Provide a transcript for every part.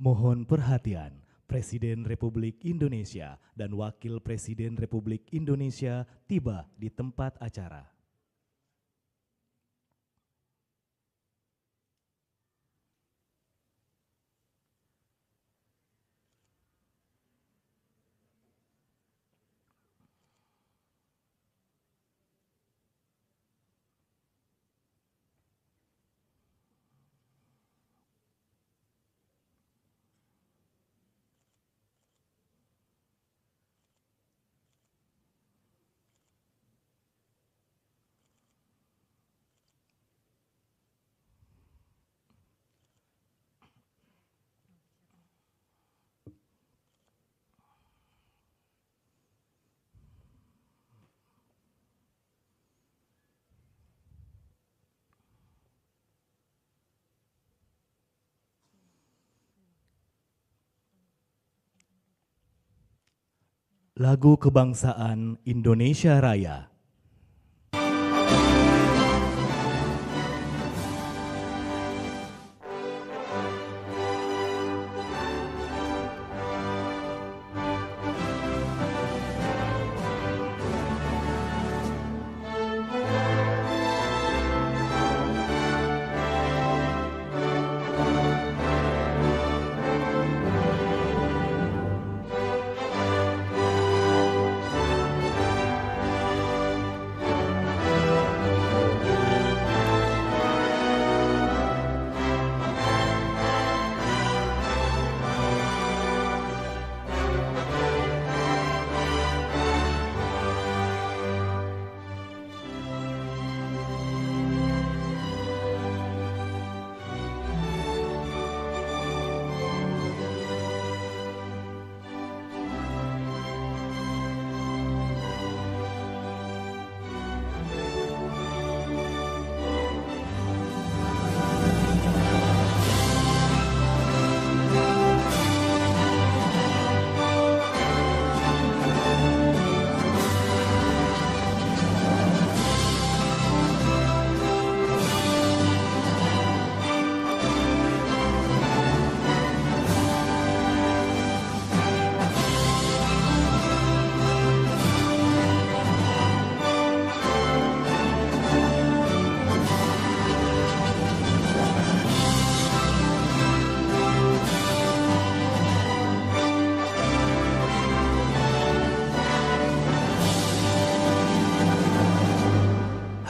Mohon perhatian, Presiden Republik Indonesia dan Wakil Presiden Republik Indonesia tiba di tempat acara. Lagu Kebangsaan Indonesia Raya.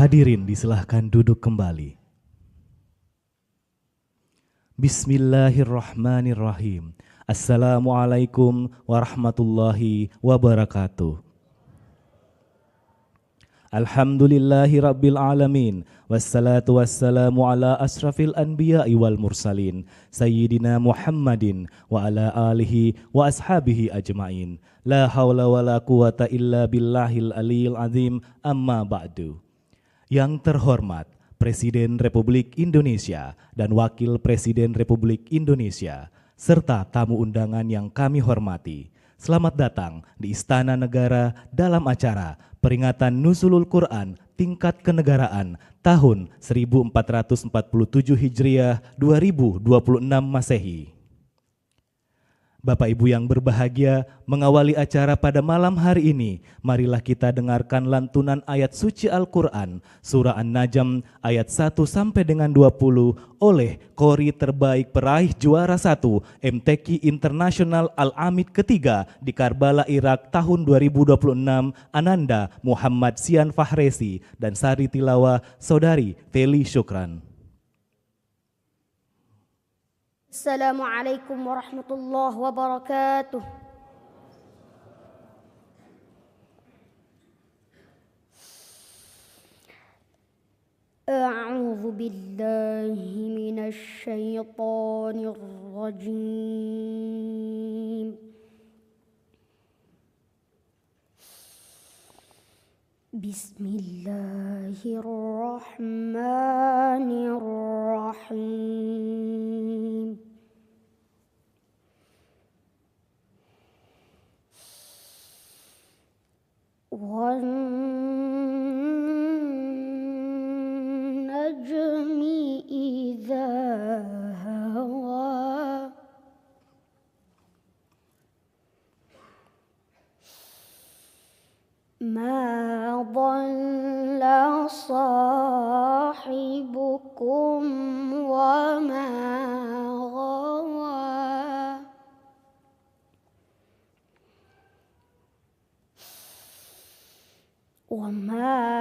Hadirin disilahkan duduk kembali. Bismillahirrahmanirrahim. Assalamualaikum warahmatullahi wabarakatuh. Alhamdulillahi rabbil alamin. Wassalatu wassalamu ala asrafil anbiya'i wal mursalin. Sayyidina Muhammadin wa ala alihi wa ashabihi ajma'in. La hawla wa la quwata illa billahil aliyil azim, amma ba'du. Yang terhormat Presiden Republik Indonesia dan Wakil Presiden Republik Indonesia, serta tamu undangan yang kami hormati, selamat datang di Istana Negara dalam acara peringatan Nuzulul Quran tingkat kenegaraan tahun 1447 Hijriah 2026 Masehi. Bapak Ibu yang berbahagia, mengawali acara pada malam hari ini, marilah kita dengarkan lantunan ayat suci Al-Quran, Surah An-Najm ayat 1 sampai dengan 20 oleh Qori terbaik peraih juara 1 MTQ Internasional Al-Amid ketiga di Karbala, Irak tahun 2026, Ananda Muhammad Sian Fahresi dan sari tilawah Saudari Feli Syukran. Assalamualaikum warahmatullahi wabarakatuh. A'udzu billahi minasy syaithanir rajim. Bismillahirrahmanirrahim. وَالنَّجْمِ إِذَا هَوَى ما ضل صاحبكم وما غوى وما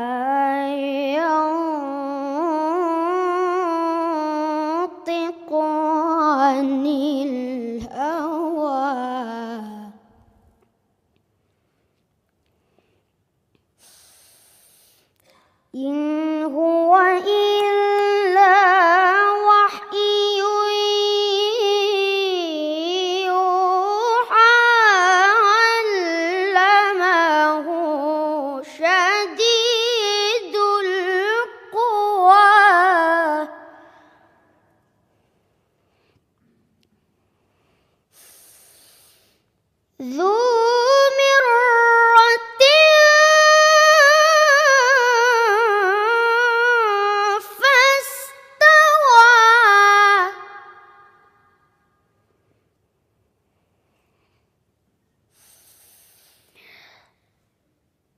ينطق عن الهوى إن هو إلا وحي يوحى علمه شديد القوى ذو مرة فاستوى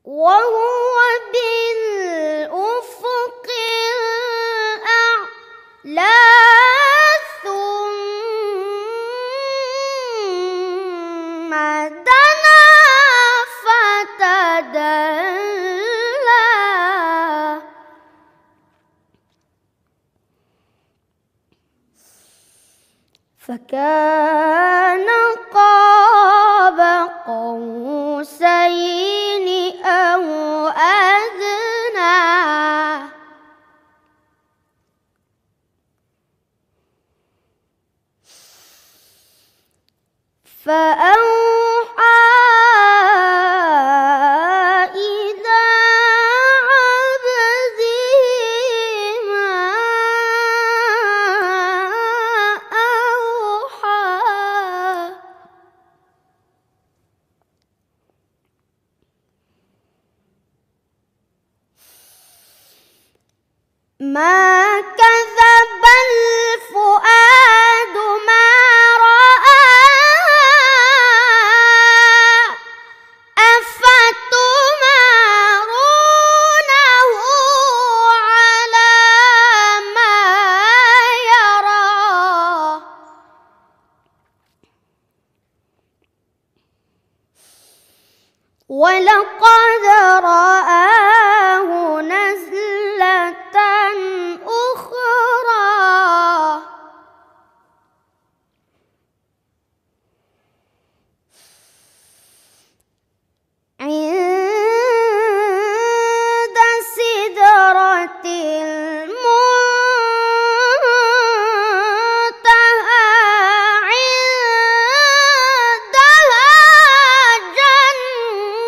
وهو بالأفق الأعلى ثم دنا فتدلى فكان قاب قوسين أو أدنى فأوحى إلى عبده ما أوحى ما كذب الفؤاد ما رأى أفتمارونه على ما يرى ولقد رآه نزلة أخرى عند سدرة المنتهى عندها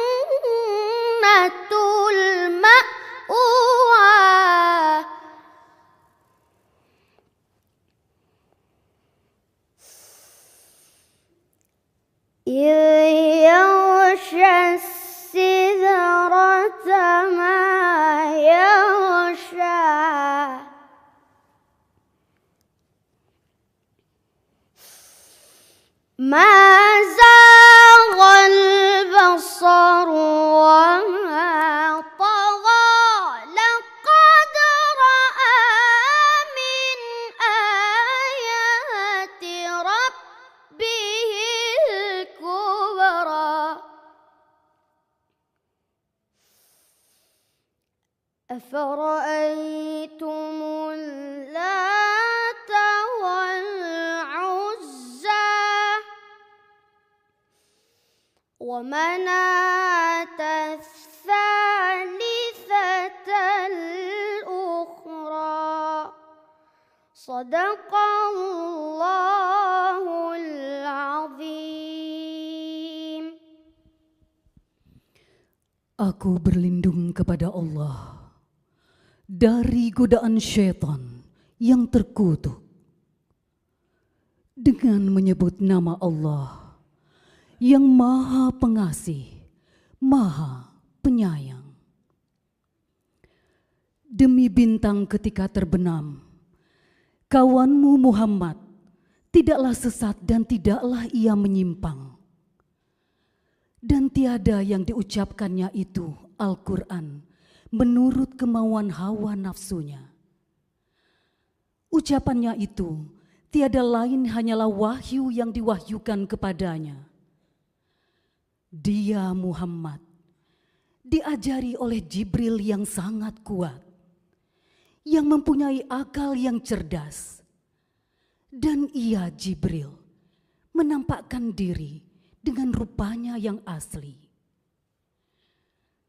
جنة المأوى إذ يغشى السدرة ما يغشى ما زاغ البصر وما طغى لقد رأى من آيات ربه الكبرى أفرأيتم اللات والعزى ومناة الثالثة الأخرى صدق الله العظيم. Aku berlindung kepada Allah dari godaan syaitan yang terkutuk dengan menyebut nama Allah yang Maha Pengasih, Maha Penyayang. Demi bintang ketika terbenam, kawanmu Muhammad tidaklah sesat dan tidaklah ia menyimpang. Dan tiada yang diucapkannya itu, Al-Quran, menurut kemauan hawa nafsunya. Ucapannya itu tiada lain hanyalah wahyu yang diwahyukan kepadanya. Dia Muhammad diajari oleh Jibril yang sangat kuat, yang mempunyai akal yang cerdas. Dan ia Jibril menampakkan diri dengan rupanya yang asli.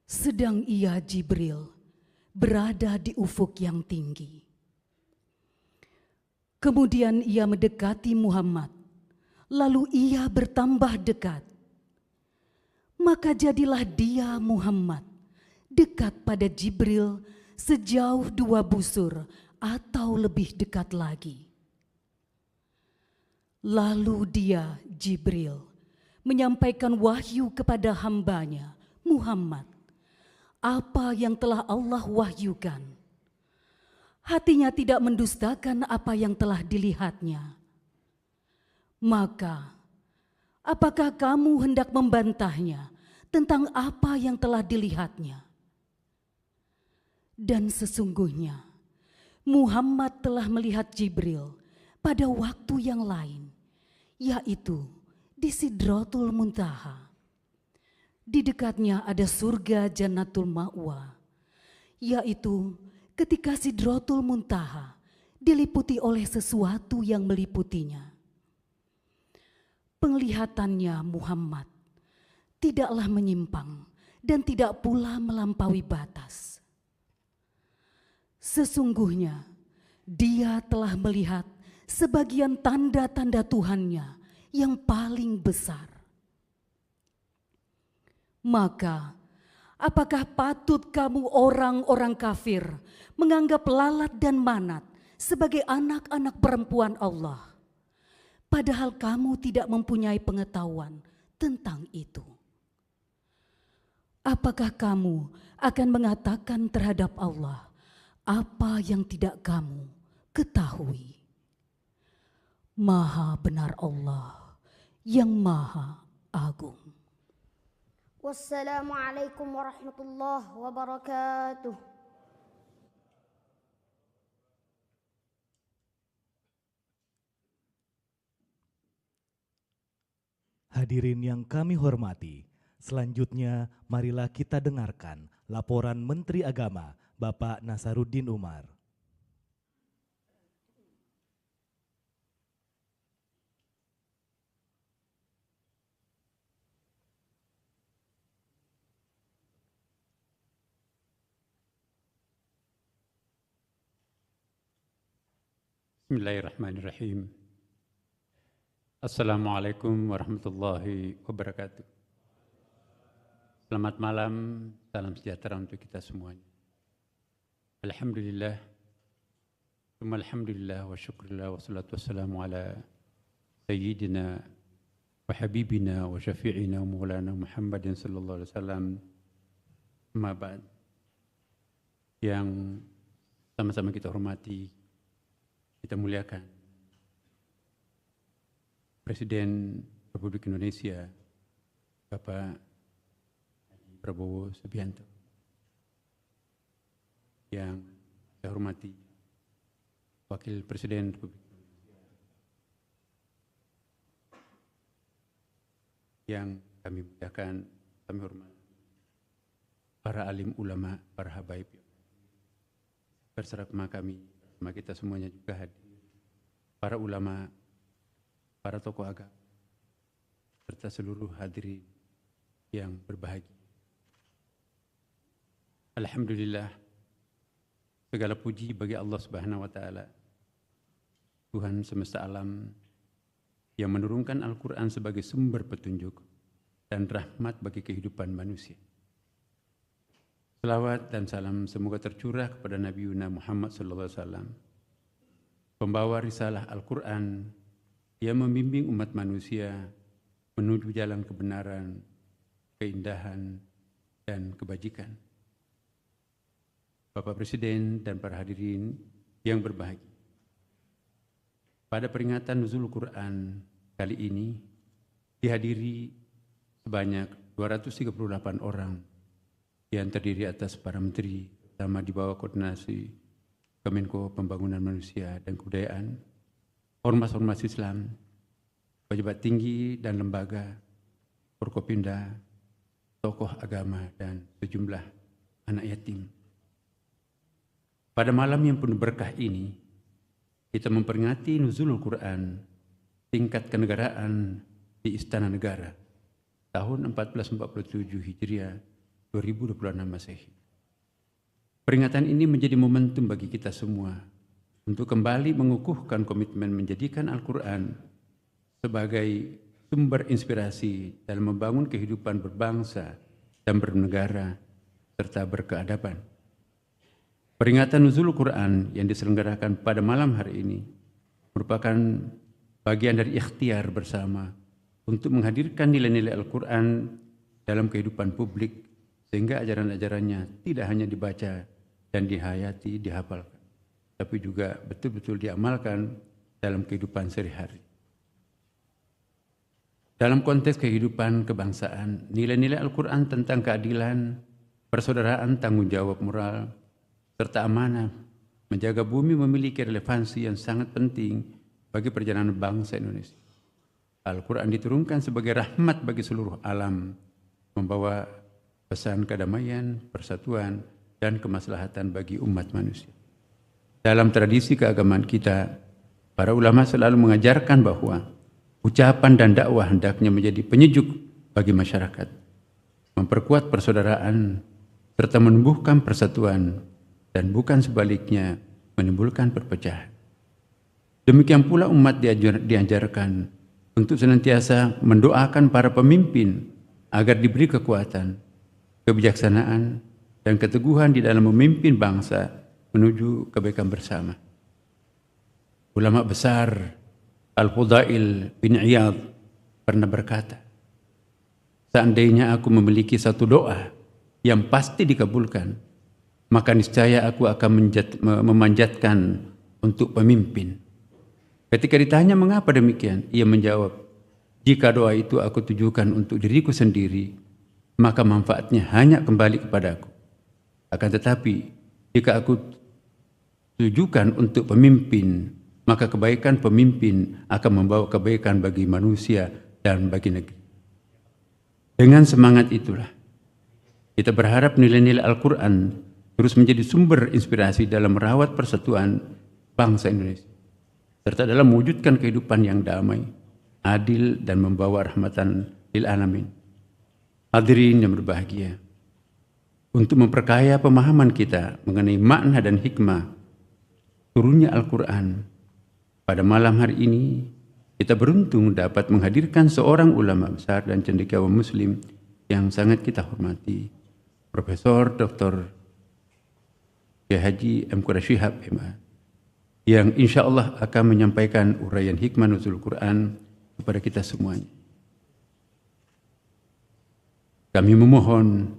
Sedang ia Jibril berada di ufuk yang tinggi. Kemudian ia mendekati Muhammad, lalu ia bertambah dekat. Maka jadilah dia Muhammad dekat pada Jibril sejauh 2 busur atau lebih dekat lagi. Lalu dia Jibril menyampaikan wahyu kepada hambanya Muhammad apa yang telah Allah wahyukan. Hatinya tidak mendustakan apa yang telah dilihatnya. Maka, apakah kamu hendak membantahnya tentang apa yang telah dilihatnya? Dan sesungguhnya, Muhammad telah melihat Jibril pada waktu yang lain, yaitu di Sidratul Muntaha. Di dekatnya ada surga Jannatul Ma'wa, yaitu ketika Sidratul Muntaha diliputi oleh sesuatu yang meliputinya. Penglihatannya Muhammad tidaklah menyimpang dan tidak pula melampaui batas. Sesungguhnya dia telah melihat sebagian tanda-tanda Tuhannya yang paling besar. Maka, apakah patut kamu orang-orang kafir menganggap Lalat dan Manat sebagai anak-anak perempuan Allah, padahal kamu tidak mempunyai pengetahuan tentang itu? Apakah kamu akan mengatakan terhadap Allah apa yang tidak kamu ketahui? Maha benar Allah yang maha agung. Wassalamualaikum warahmatullahi wabarakatuh. Hadirin yang kami hormati, selanjutnya marilah kita dengarkan laporan Menteri Agama Bapak Nasaruddin Umar. Bismillahirrahmanirrahim. Assalamualaikum warahmatullahi wabarakatuh. Selamat malam, salam sejahtera untuk kita semuanya. Alhamdulillah, alhamdulillah wa syukurillah wa salatu wassalamu ala sayyidina wa habibina wa syafi'ina wa maulana Muhammadin sallallahu alaihi wasallam. Amma ba'd. Yang sama-sama kita hormati, kita muliakan Presiden Republik Indonesia Bapak Prabowo Subianto, yang saya hormati Wakil Presiden Republik Indonesia yang kami muliakan, kami hormati para alim ulama, para habaib bersama kami, bersama kita semuanya juga hadir, para ulama, para tokoh agama, serta seluruh hadirin yang berbahagia. Alhamdulillah, segala puji bagi Allah Subhanahu wa Ta'ala, Tuhan semesta alam, yang menurunkan Al-Quran sebagai sumber petunjuk dan rahmat bagi kehidupan manusia. Selawat dan salam semoga tercurah kepada Nabi Muhammad SAW, pembawa risalah Al-Quran yang membimbing umat manusia menuju jalan kebenaran, keindahan, dan kebajikan. Bapak Presiden dan para hadirin yang berbahagia, pada peringatan Nuzul Quran kali ini dihadiri sebanyak 238 orang yang terdiri atas para menteri, terutama di bawah koordinasi Kemenko Pembangunan Manusia dan Kebudayaan, ormas-ormas Islam, pejabat tinggi dan lembaga, Forkopimda, tokoh agama, dan sejumlah anak yatim. Pada malam yang penuh berkah ini, kita memperingati nuzulul Quran tingkat kenegaraan di Istana Negara tahun 1447 Hijriah 2026 Masehi. Peringatan ini menjadi momentum bagi kita semua untuk kembali mengukuhkan komitmen menjadikan Al-Quran sebagai sumber inspirasi dalam membangun kehidupan berbangsa dan bernegara serta berkeadaban. Peringatan nuzul Quran yang diselenggarakan pada malam hari ini merupakan bagian dari ikhtiar bersama untuk menghadirkan nilai-nilai Al-Quran dalam kehidupan publik sehingga ajaran-ajarannya tidak hanya dibaca dan dihayati, dihafalkan, tapi juga betul-betul diamalkan dalam kehidupan sehari-hari. Dalam konteks kehidupan kebangsaan, nilai-nilai Al-Quran tentang keadilan, persaudaraan, tanggung jawab moral, serta amanah menjaga bumi memiliki relevansi yang sangat penting bagi perjalanan bangsa Indonesia. Al-Quran diturunkan sebagai rahmat bagi seluruh alam, membawa pesan kedamaian, persatuan, dan kemaslahatan bagi umat manusia. Dalam tradisi keagamaan kita, para ulama selalu mengajarkan bahwa ucapan dan dakwah hendaknya menjadi penyejuk bagi masyarakat, memperkuat persaudaraan, serta menumbuhkan persatuan, dan bukan sebaliknya menimbulkan perpecahan. Demikian pula umat diajarkan untuk senantiasa mendoakan para pemimpin agar diberi kekuatan, kebijaksanaan, dan keteguhan di dalam memimpin bangsa menuju kebaikan bersama. Ulama besar Al-Fudail bin Iyad pernah berkata, seandainya aku memiliki satu doa yang pasti dikabulkan, maka niscaya aku akan memanjatkan untuk pemimpin. Ketika ditanya mengapa demikian, ia menjawab, jika doa itu aku tujukan untuk diriku sendiri, maka manfaatnya hanya kembali kepadaku. Akan tetapi, jika aku tujukan untuk pemimpin, maka kebaikan pemimpin akan membawa kebaikan bagi manusia dan bagi negeri. Dengan semangat itulah, kita berharap nilai-nilai Al-Quran terus menjadi sumber inspirasi dalam merawat persatuan bangsa Indonesia, serta dalam mewujudkan kehidupan yang damai, adil, dan membawa rahmatan lil alamin. Hadirin yang berbahagia, untuk memperkaya pemahaman kita mengenai makna dan hikmah turunnya Al-Quran, pada malam hari ini kita beruntung dapat menghadirkan seorang ulama besar dan cendekiawan Muslim yang sangat kita hormati, Profesor Dr. Kiai Haji M. Quraish Shihab MA, yang insya Allah akan menyampaikan uraian hikmah nuzul Quran kepada kita semuanya. Kami memohon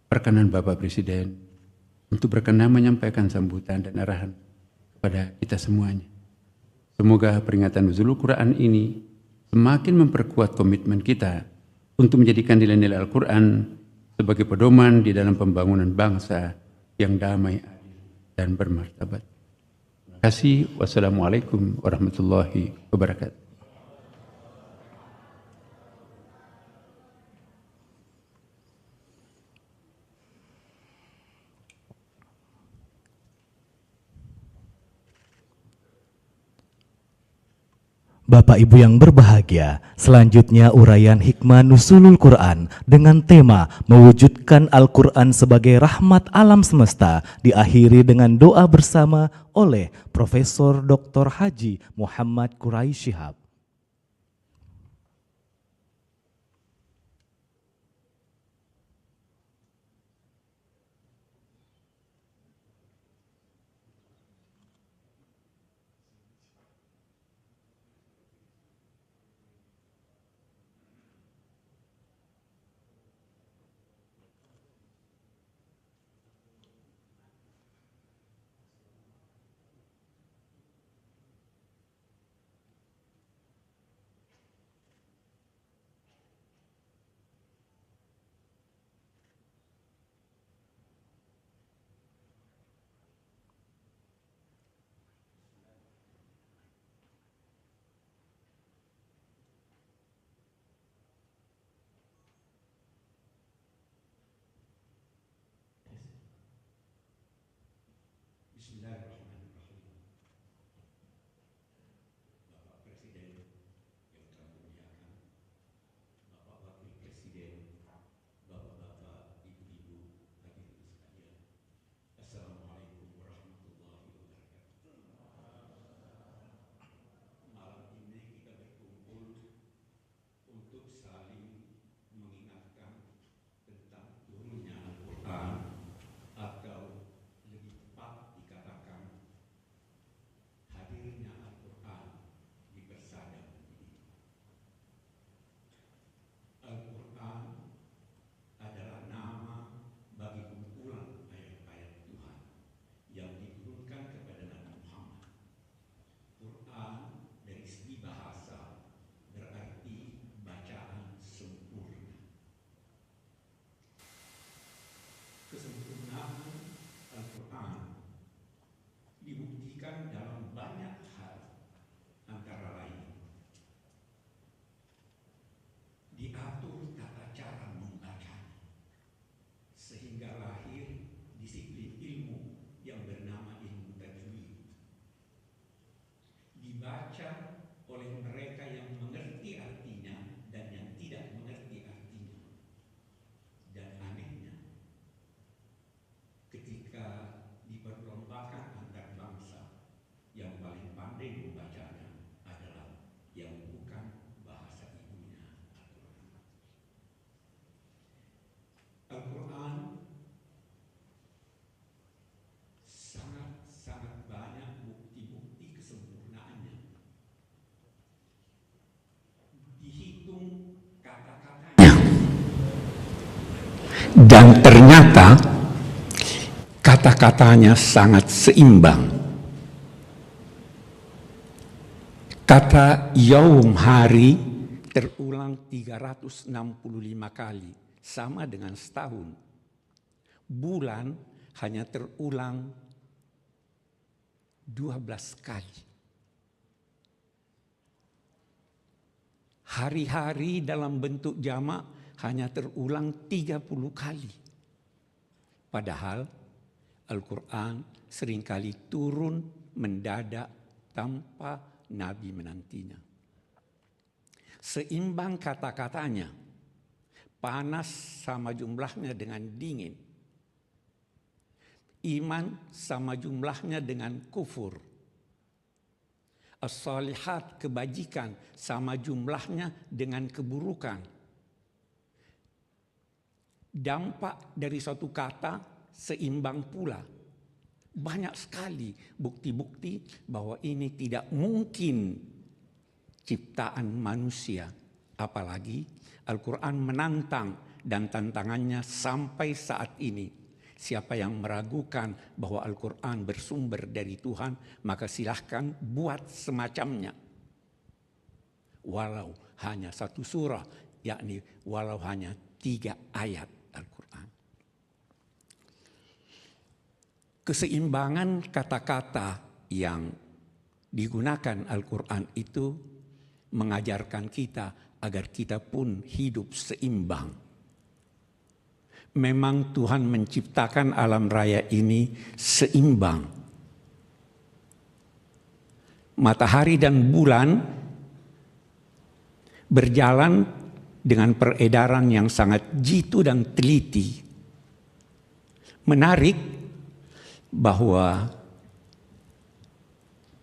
perkenan Bapak Presiden untuk berkenan menyampaikan sambutan dan arahan kepada kita semuanya. Semoga peringatan nuzul Quran ini semakin memperkuat komitmen kita untuk menjadikan nilai-nilai Al-Quran sebagai pedoman di dalam pembangunan bangsa yang damai, adil, dan bermartabat. Terima kasih. Wassalamualaikum warahmatullahi wabarakatuh. Bapak Ibu yang berbahagia, selanjutnya uraian hikmah nuzulul Quran dengan tema mewujudkan Al-Quran sebagai rahmat alam semesta diakhiri dengan doa bersama oleh Profesor Dr. Haji Muhammad Quraish Shihab. Dan ternyata kata-katanya sangat seimbang. Kata yaum, hari, terulang 365 kali, sama dengan setahun. Bulan hanya terulang 12 kali. Hari-hari dalam bentuk jamak hanya terulang 30 kali. Padahal Al-Quran seringkali turun mendadak tanpa Nabi menantinya. Seimbang kata-katanya, panas sama jumlahnya dengan dingin. Iman sama jumlahnya dengan kufur. As-salihat, kebajikan, sama jumlahnya dengan keburukan. Dampak dari suatu kata seimbang pula. Banyak sekali bukti-bukti bahwa ini tidak mungkin ciptaan manusia. Apalagi Al-Quran menantang, dan tantangannya sampai saat ini. Siapa yang meragukan bahwa Al-Quran bersumber dari Tuhan, maka silahkan buat semacamnya. Walau hanya satu surah, yakni walau hanya 3 ayat Al-Quran. Keseimbangan kata-kata yang digunakan Al-Quran itu mengajarkan kita agar kita pun hidup seimbang. Memang Tuhan menciptakan alam raya ini seimbang. Matahari dan bulan berjalan dengan peredaran yang sangat jitu dan teliti. Menarik bahwa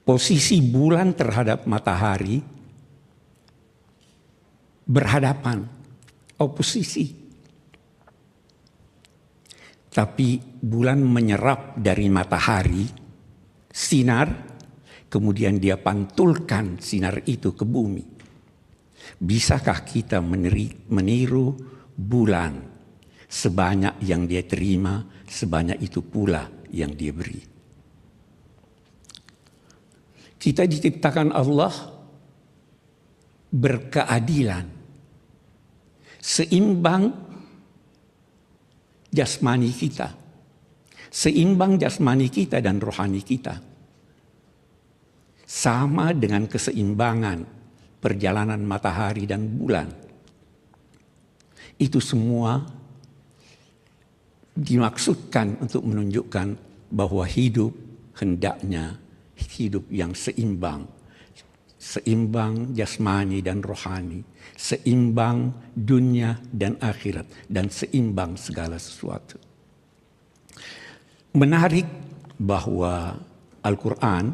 posisi bulan terhadap matahari berhadapan, oposisi. Tapi bulan menyerap dari matahari sinar, kemudian dia pantulkan sinar itu ke bumi. Bisakah kita meniru bulan? Sebanyak yang dia terima, sebanyak itu pula yang dia beri. Kita diciptakan Allah berkeadilan, seimbang jasmani kita, seimbang jasmani kita dan rohani kita, sama dengan keseimbangan perjalanan matahari dan bulan. Itu semua dimaksudkan untuk menunjukkan bahwa hidup hendaknya hidup yang seimbang. Seimbang jasmani dan rohani, seimbang dunia dan akhirat, dan seimbang segala sesuatu. Menarik bahwa Al-Quran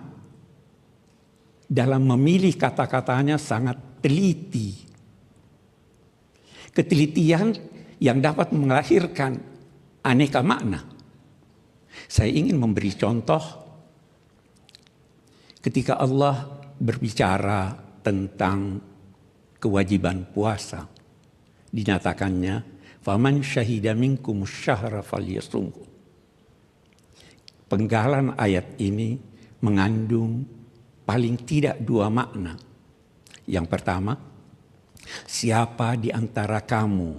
dalam memilih kata-katanya sangat teliti. Ketelitian yang dapat melahirkan aneka makna. Saya ingin memberi contoh ketika Allah berbicara tentang kewajiban puasa. Dinyatakannya, "Faman syahida minkum syahra falyasumhu." Penggalan ayat ini mengandung paling tidak 2 makna. Yang pertama, siapa di antara kamu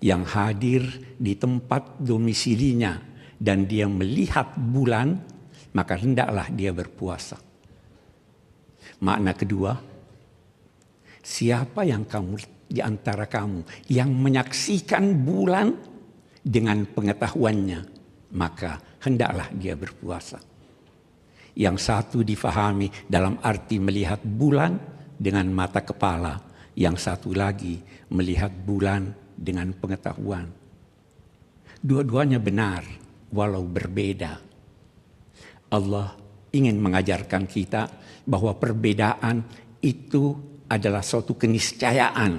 yang hadir di tempat domisilinya dan dia melihat bulan, maka hendaklah dia berpuasa. Makna kedua, siapa yang di antara kamu yang menyaksikan bulan dengan pengetahuannya, maka hendaklah dia berpuasa. Yang satu difahami dalam arti melihat bulan dengan mata kepala, yang satu lagi melihat bulan dengan pengetahuan. Dua-duanya benar, walau berbeda. Allah ingin mengajarkan kita bahwa perbedaan itu adalah suatu keniscayaan,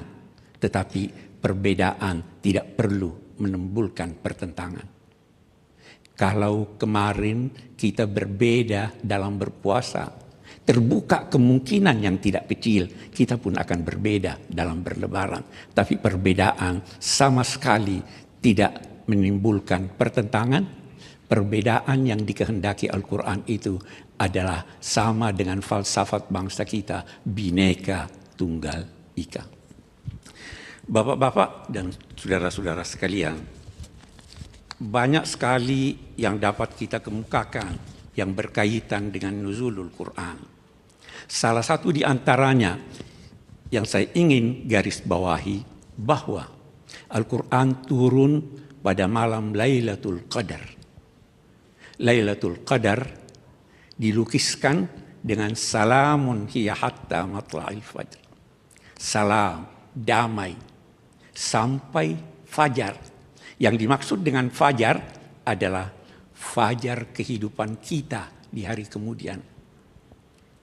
tetapi perbedaan tidak perlu menimbulkan pertentangan. Kalau kemarin kita berbeda dalam berpuasa, terbuka kemungkinan yang tidak kecil kita pun akan berbeda dalam berlebaran. Tapi perbedaan sama sekali tidak menimbulkan pertentangan, perbedaan yang dikehendaki Al-Quran itu adalah sama dengan falsafat bangsa kita, Bhinneka Tunggal Ika. Bapak-bapak dan saudara-saudara sekalian, banyak sekali yang dapat kita kemukakan yang berkaitan dengan nuzulul Quran. Salah satu di antaranya yang saya ingin garis bawahi bahwa Al-Quran turun pada malam Lailatul Qadar. Lailatul Qadar dilukiskan dengan salamun hiya hatta matla'il fajr. Salam, damai, sampai fajar. Yang dimaksud dengan fajar adalah fajar kehidupan kita di hari kemudian.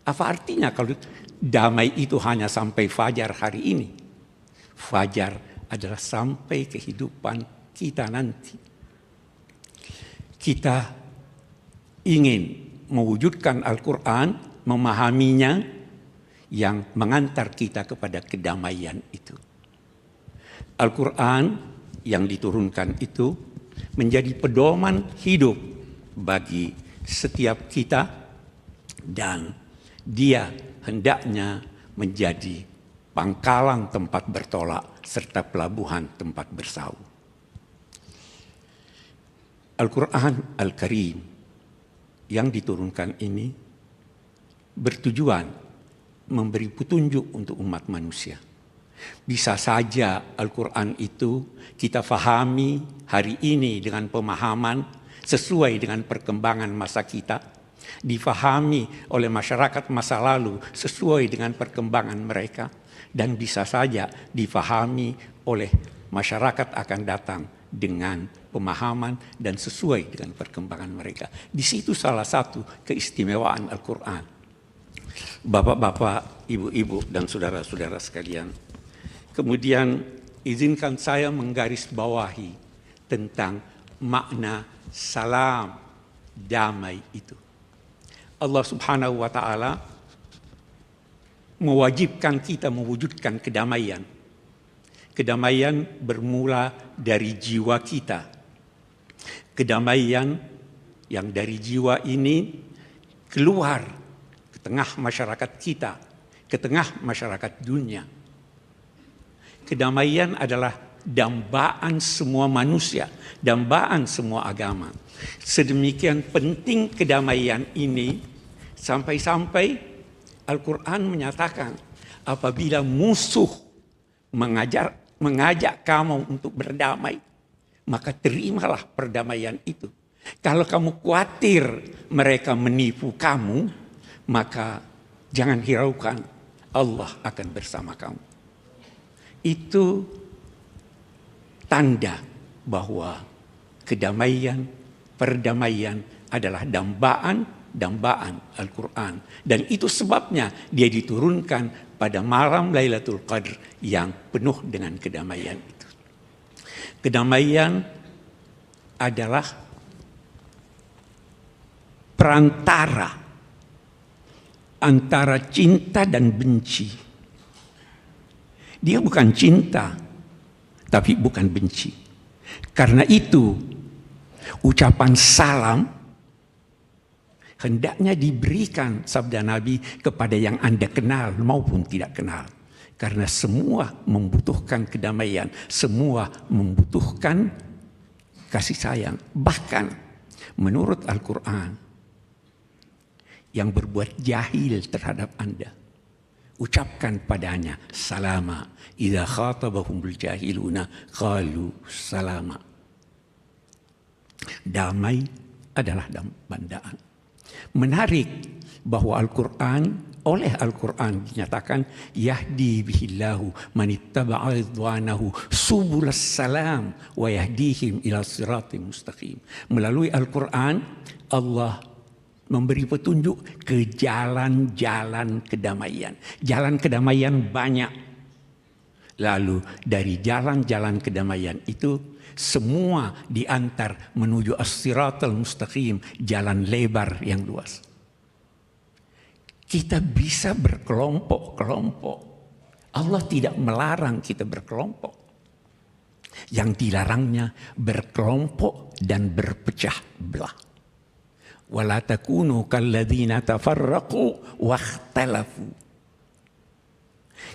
Apa artinya kalau damai itu hanya sampai fajar hari ini? Fajar adalah sampai kehidupan kita nanti. Kita ingin mewujudkan Al-Quran, memahaminya, yang mengantar kita kepada kedamaian itu. Al-Quran yang diturunkan itu menjadi pedoman hidup bagi setiap kita, dan dia hendaknya menjadi pangkalan tempat bertolak serta pelabuhan tempat bersau. Al-Quran Al-Karim yang diturunkan ini bertujuan memberi petunjuk untuk umat manusia. Bisa saja Al-Quran itu kita fahami hari ini dengan pemahaman sesuai dengan perkembangan masa kita, difahami oleh masyarakat masa lalu sesuai dengan perkembangan mereka, dan bisa saja difahami oleh masyarakat akan datang dengan pemahaman dan sesuai dengan perkembangan mereka. Di situ salah satu keistimewaan Al-Quran. Bapak-bapak, ibu-ibu, dan saudara-saudara sekalian, kemudian izinkan saya menggarisbawahi tentang makna salam, damai itu. Allah Subhanahu wa Ta'ala mewajibkan kita mewujudkan kedamaian. Kedamaian bermula dari jiwa kita. Kedamaian yang dari jiwa ini keluar ke tengah masyarakat kita, ke tengah masyarakat dunia. Kedamaian adalah dambaan semua manusia, dambaan semua agama. Sedemikian penting kedamaian ini sampai-sampai Al-Quran menyatakan apabila musuh mengajak kamu untuk berdamai, maka terimalah perdamaian itu. Kalau kamu khawatir mereka menipu kamu, maka jangan hiraukan, Allah akan bersama kamu. Itu tanda bahwa kedamaian, perdamaian adalah dambaan Al-Quran. Dan itu sebabnya dia diturunkan pada malam Lailatul Qadar yang penuh dengan kedamaian itu. Kedamaian adalah perantara antara cinta dan benci. Dia bukan cinta, tapi bukan benci. Karena itu, ucapan salam hendaknya diberikan sabda Nabi kepada yang Anda kenal maupun tidak kenal. Karena semua membutuhkan kedamaian, semua membutuhkan kasih sayang. Bahkan menurut Al-Quran, yang berbuat jahil terhadap Anda, ucapkan padanya salama. Idza khatabahumul jahiluna qalu salama. Damai adalah bandaan. Menarik bahwa oleh Al-Quran dinyatakan yahdi bihillahu manittaba'a ridwanahu subulas salam wa yahdihim ila siratim mustaqim. Melalui Al-Quran Allah memberi petunjuk ke jalan-jalan kedamaian. Jalan kedamaian banyak. Lalu dari jalan-jalan kedamaian itu semua diantar menuju as-siratal mustaqim, jalan lebar yang luas. Kita bisa berkelompok-kelompok. Allah tidak melarang kita berkelompok. Yang dilarangnya berkelompok dan berpecah belah. Wala takunu kalladzina tafarraqu wakhtalafu.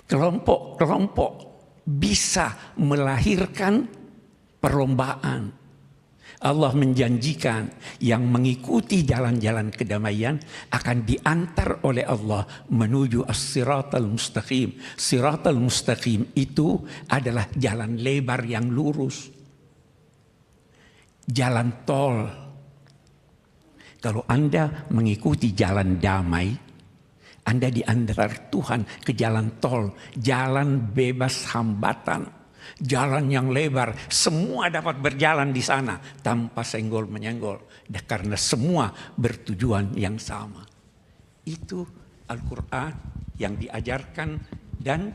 Kelompok-kelompok bisa melahirkan perlombaan. Allah menjanjikan yang mengikuti jalan-jalan kedamaian akan diantar oleh Allah menuju as-siratal mustaqim. Siratal mustaqim itu adalah jalan lebar yang lurus. Jalan tol. Kalau Anda mengikuti jalan damai, Anda diantar Tuhan ke jalan tol, jalan bebas hambatan. Jalan yang lebar, semua dapat berjalan di sana tanpa senggol-menyenggol. Karena semua bertujuan yang sama. Itu Al-Quran yang diajarkan dan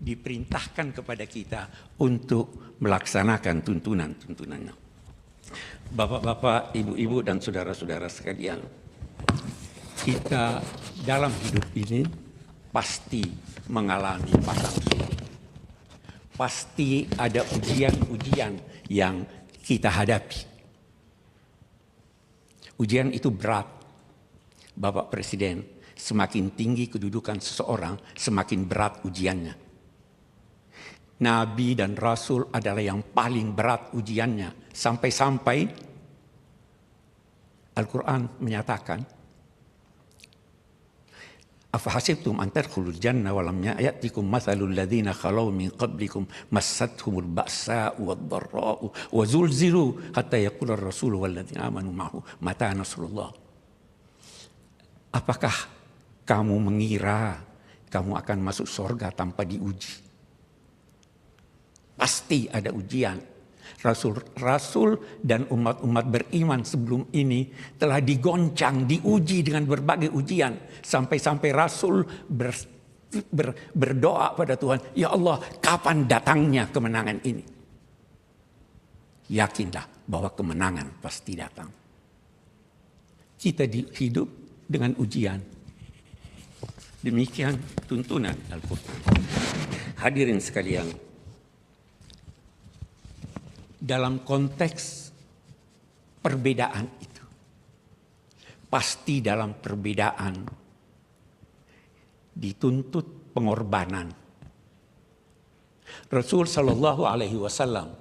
diperintahkan kepada kita untuk melaksanakan tuntunan-tuntunannya. Bapak-bapak, ibu-ibu, dan saudara-saudara sekalian, kita dalam hidup ini pasti mengalami pasang surut. Pasti ada ujian-ujian yang kita hadapi. Ujian itu berat. Bapak Presiden, semakin tinggi kedudukan seseorang, semakin berat ujiannya. Nabi dan Rasul adalah yang paling berat ujiannya. Sampai-sampai Al-Quran menyatakan, Afahasibtum an tadkhulul jannah wa lam ya'tikum mathalul ladzina khalaw min qablikum massathumul ba'sa'u wad-dharra'u wa zulzilu hatta yaqula ar-rasulu wal ladzina amanu ma'ahu mata nasrullah. Apakah kamu mengira kamu akan masuk surga tanpa diuji? Pasti ada ujian. Rasul dan umat-umat beriman sebelum ini telah digoncang, diuji dengan berbagai ujian. Sampai-sampai Rasul berdoa pada Tuhan, ya Allah, kapan datangnya kemenangan ini? Yakinlah bahwa kemenangan pasti datang. Kita hidup dengan ujian. Demikian tuntunan Al-Quran. Hadirin sekalian, dalam konteks perbedaan itu, pasti dalam perbedaan dituntut pengorbanan. Rasul Shallallahu Alaihi Wasallam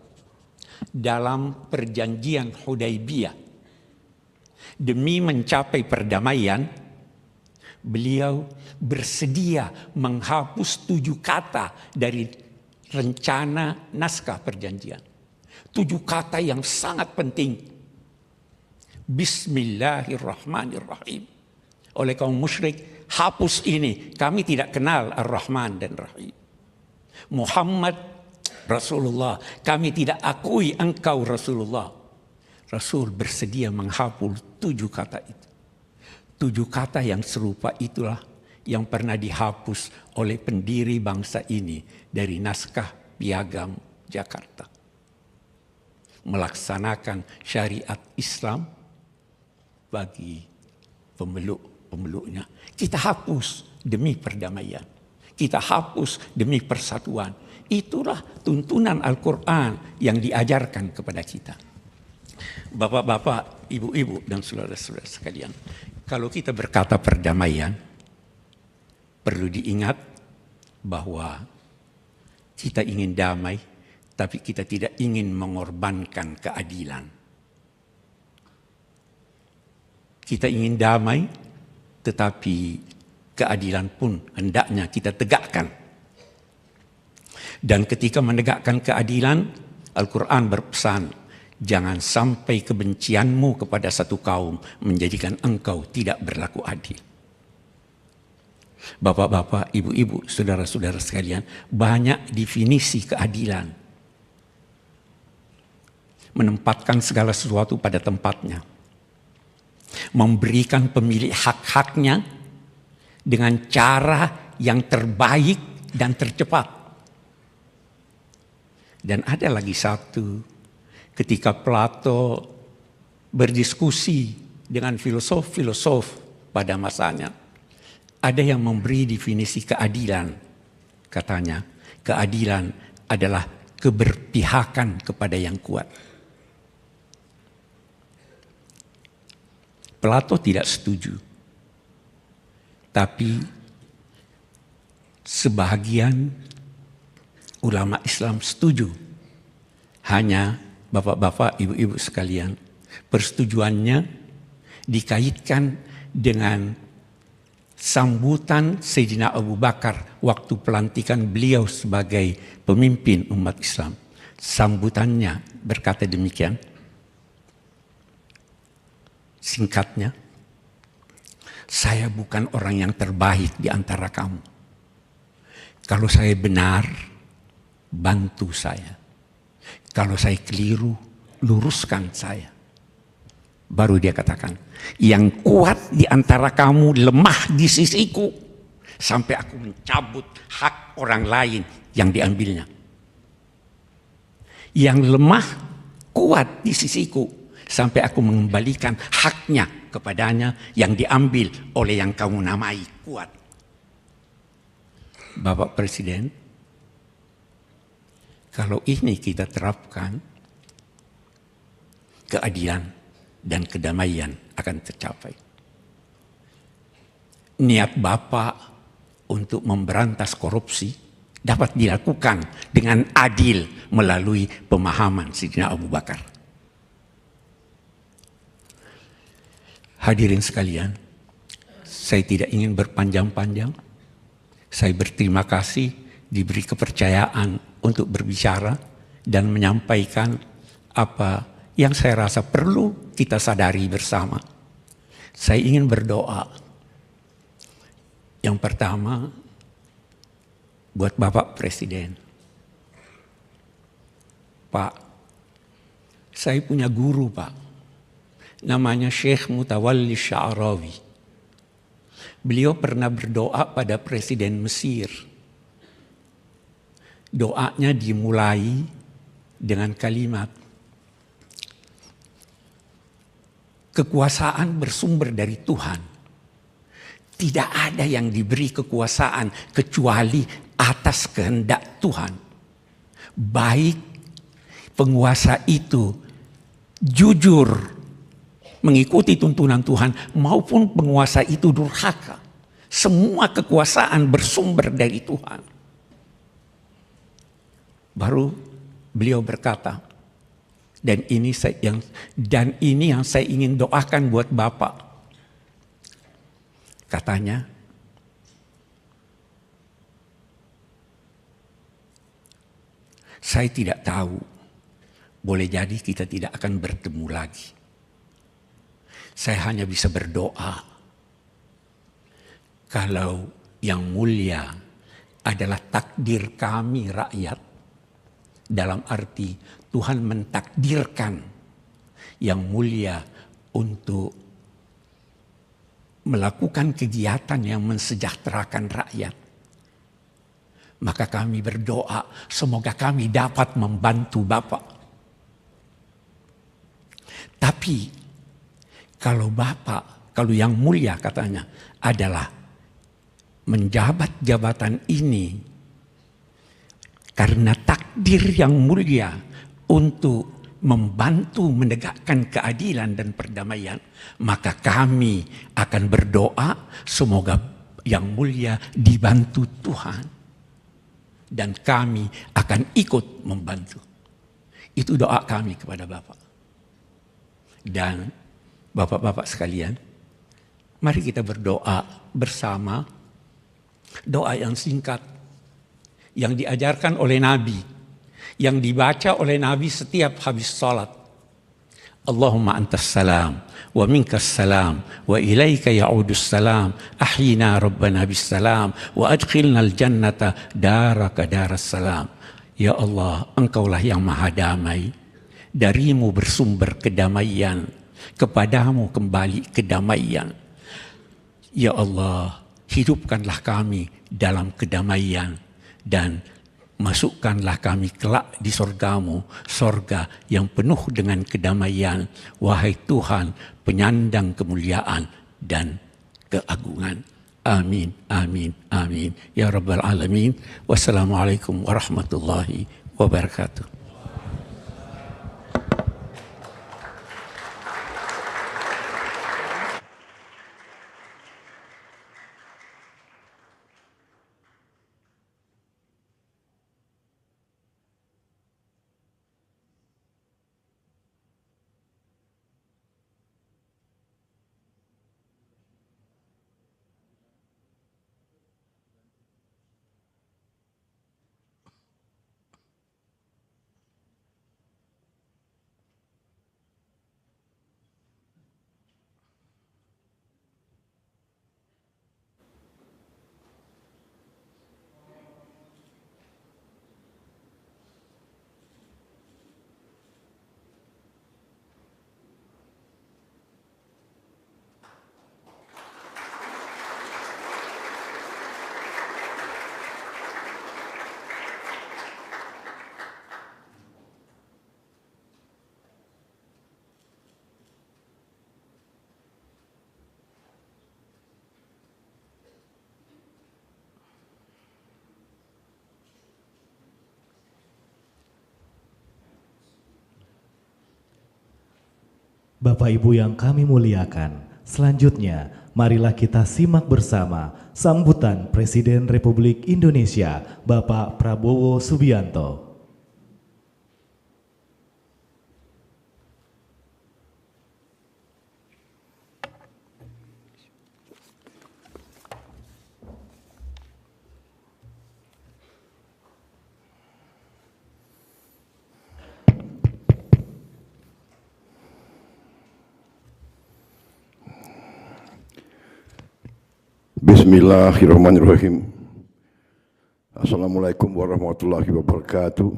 dalam perjanjian Hudaybiyah demi mencapai perdamaian, beliau bersedia menghapus 7 kata dari rencana naskah perjanjian. 7 kata yang sangat penting. Bismillahirrahmanirrahim. Oleh kaum musyrik, hapus ini. Kami tidak kenal Ar-Rahman dan Rahim. Muhammad Rasulullah. Kami tidak akui engkau Rasulullah. Rasul bersedia menghapus 7 kata itu. 7 kata yang serupa itulah yang pernah dihapus oleh pendiri bangsa ini dari naskah Piagam Jakarta. Melaksanakan syariat Islam bagi pemeluk-pemeluknya. Kita hapus demi perdamaian. Kita hapus demi persatuan. Itulah tuntunan Al-Quran yang diajarkan kepada kita. Bapak-bapak, ibu-ibu, dan saudara-saudara sekalian, kalau kita berkata perdamaian, perlu diingat bahwa kita ingin damai, tapi kita tidak ingin mengorbankan keadilan. Kita ingin damai, tetapi keadilan pun hendaknya kita tegakkan. Dan ketika menegakkan keadilan, Al-Quran berpesan, jangan sampai kebencianmu kepada satu kaum menjadikan engkau tidak berlaku adil. Bapak-bapak, ibu-ibu, saudara-saudara sekalian, banyak definisi keadilan. Menempatkan segala sesuatu pada tempatnya. Memberikan pemilik hak-haknya dengan cara yang terbaik dan tercepat. Dan ada lagi satu, ketika Plato berdiskusi dengan filosof-filosof pada masanya, ada yang memberi definisi keadilan. Katanya, keadilan adalah keberpihakan kepada yang kuat. Plato tidak setuju. Tapi sebahagian ulama Islam setuju. Hanya bapak-bapak, ibu-ibu sekalian, persetujuannya dikaitkan dengan sambutan Sayyidina Abu Bakar waktu pelantikan beliau sebagai pemimpin umat Islam. Sambutannya berkata demikian. Singkatnya, saya bukan orang yang terbaik di antara kamu. Kalau saya benar, bantu saya. Kalau saya keliru, luruskan saya. Baru dia katakan, yang kuat di antara kamu lemah di sisiku, sampai aku mencabut hak orang lain yang diambilnya. Yang lemah kuat di sisiku, sampai aku mengembalikan haknya kepadanya yang diambil oleh yang kamu namai kuat. Bapak Presiden, kalau ini kita terapkan, keadilan dan kedamaian akan tercapai. Niat Bapak untuk memberantas korupsi dapat dilakukan dengan adil melalui pemahaman Sayyidina Abu Bakar. Hadirin sekalian, saya tidak ingin berpanjang-panjang. Saya berterima kasih diberi kepercayaan untuk berbicara dan menyampaikan apa yang saya rasa perlu kita sadari bersama. Saya ingin berdoa. Yang pertama, buat Bapak Presiden. Pak, saya punya guru, Pak. Namanya Syekh Mutawalli Sya'rawi. Beliau pernah berdoa pada Presiden Mesir. Doanya dimulai dengan kalimat, kekuasaan bersumber dari Tuhan. Tidak ada yang diberi kekuasaan kecuali atas kehendak Tuhan. Baik penguasa itu jujur mengikuti tuntunan Tuhan maupun penguasa itu durhaka. Semua kekuasaan bersumber dari Tuhan. Baru beliau berkata, dan ini yang saya ingin doakan buat Bapak. Katanya, saya tidak tahu, boleh jadi kita tidak akan bertemu lagi. Saya hanya bisa berdoa kalau yang mulia adalah takdir kami rakyat, dalam arti Tuhan mentakdirkan yang mulia untuk melakukan kegiatan yang mensejahterakan rakyat. Maka kami berdoa semoga kami dapat membantu Bapak. Tapi kalau yang mulia katanya adalah menjabat jabatan ini karena takdir yang mulia untuk membantu menegakkan keadilan dan perdamaian, maka kami akan berdoa semoga yang mulia dibantu Tuhan dan kami akan ikut membantu. Itu doa kami kepada Bapak. Dan Bapak-bapak sekalian, mari kita berdoa bersama. Doa yang singkat, yang diajarkan oleh Nabi, yang dibaca oleh Nabi setiap habis salat. Allahumma antas salam, wa minkas salam, wa ilaika ya'udus salam, ahyina rabbana bis salam, wa adkhilna al-jannata daraka daras salam. Ya Allah, Engkaulah yang maha damai, darimu bersumber kedamaian, kepadamu kembali kedamaian. Ya Allah, hidupkanlah kami dalam kedamaian dan masukkanlah kami kelak di sorgamu, sorga yang penuh dengan kedamaian. Wahai Tuhan, penyandang kemuliaan dan keagungan. Amin, amin, amin. Ya Rabbal Alamin. Wassalamualaikum warahmatullahi wabarakatuh. wabarakatuh. Bapak Ibu yang kami muliakan, selanjutnya marilah kita simak bersama sambutan Presiden Republik Indonesia, Bapak Prabowo Subianto. Bismillahirrahmanirrahim. Assalamualaikum warahmatullahi wabarakatuh.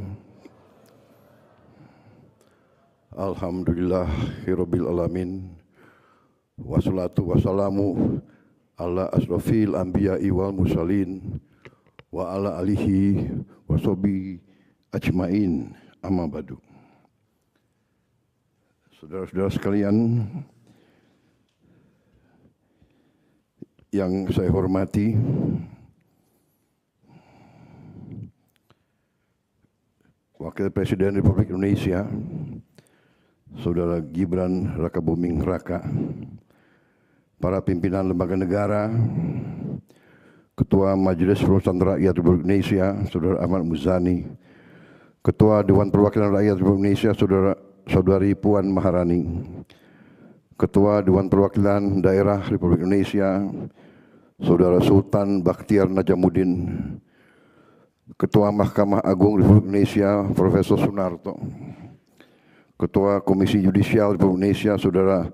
Alhamdulillahirabbil alamin. Wassalatu wassalamu ala asrofil anbiya'i wal mursalin wa ala alihi wa sahbihi ajmain, amma ba'du. Saudara-saudara sekalian yang saya hormati, Wakil Presiden Republik Indonesia, Saudara Gibran Rakabuming Raka, para pimpinan lembaga negara, Ketua Majelis Permusyawaratan Rakyat Republik Indonesia, Saudara Ahmad Muzani, Ketua Dewan Perwakilan Rakyat Republik Indonesia, Saudari Puan Maharani, Ketua Dewan Perwakilan Daerah Republik Indonesia, Saudara Sultan Bakhtiar Najamuddin, Ketua Mahkamah Agung Republik Indonesia, Profesor Sunarto, Ketua Komisi Yudisial Republik Indonesia, Saudara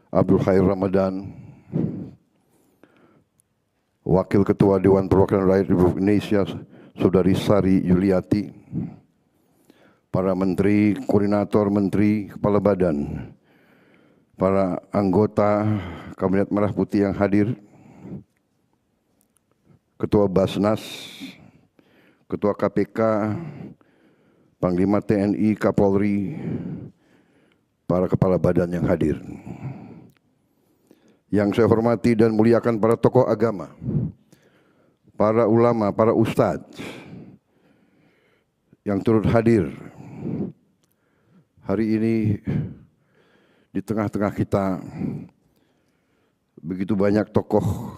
Abdul Khair Ramadan, Wakil Ketua Dewan Perwakilan Rakyat Republik Indonesia, Saudari Sari Yuliati, para Menteri, Koordinator Menteri, Kepala Badan, para anggota Kabinet Merah Putih yang hadir, Ketua Basnas, Ketua KPK, Panglima TNI, Kapolri, para kepala badan yang hadir. Yang saya hormati dan muliakan para tokoh agama, para ulama, para ustadz yang turut hadir hari ini. Di tengah-tengah kita begitu banyak tokoh